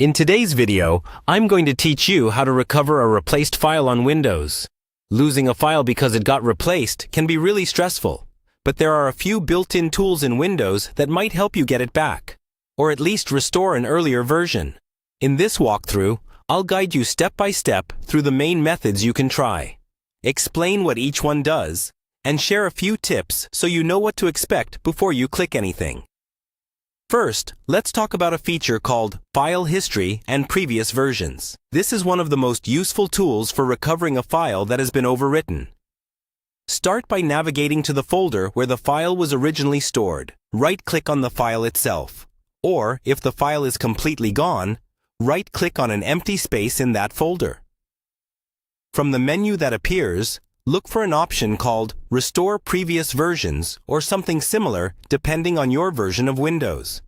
In today's video, I'm going to teach you how to recover a replaced file on Windows. Losing a file because it got replaced can be really stressful, but there are a few built-in tools in Windows that might help you get it back, or at least restore an earlier version. In this walkthrough, I'll guide you step by step through the main methods you can try, explain what each one does, and share a few tips so you know what to expect before you click anything. First, let's talk about a feature called File History and Previous Versions. This is one of the most useful tools for recovering a file that has been overwritten. Start by navigating to the folder where the file was originally stored. Right-click on the file itself. Or, if the file is completely gone, right-click on an empty space in that folder. From the menu that appears, look for an option called Restore Previous Versions or something similar depending on your version of Windows.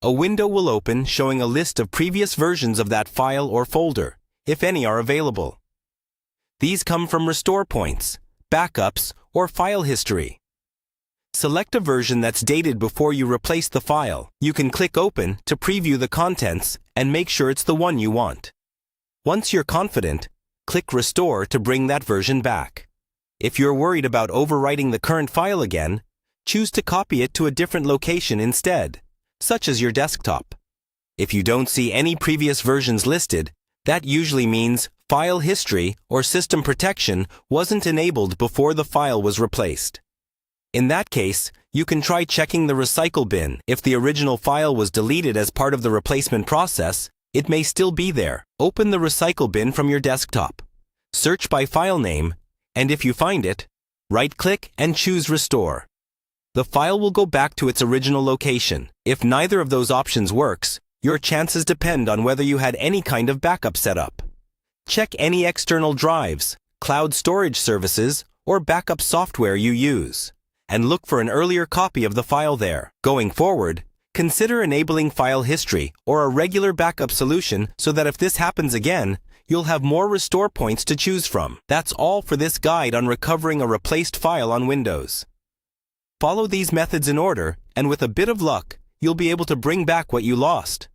A window will open showing a list of previous versions of that file or folder, if any are available. These come from restore points, backups, or file history. Select a version that's dated before you replace the file. You can click Open to preview the contents and make sure it's the one you want. Once you're confident, click Restore to bring that version back. If you're worried about overwriting the current file again, choose to copy it to a different location instead, such as your desktop. If you don't see any previous versions listed, that usually means file history or system protection wasn't enabled before the file was replaced. In that case, you can try checking the recycle bin. If the original file was deleted as part of the replacement process, it may still be there. Open the recycle bin from your desktop. Search by file name, and if you find it, right-click and choose Restore. The file will go back to its original location. If neither of those options works, your chances depend on whether you had any kind of backup set up. Check any external drives, cloud storage services, or backup software you use, and look for an earlier copy of the file there. Going forward, consider enabling file history or a regular backup solution so that if this happens again, you'll have more restore points to choose from. That's all for this guide on recovering a replaced file on Windows. Follow these methods in order, and with a bit of luck, you'll be able to bring back what you lost.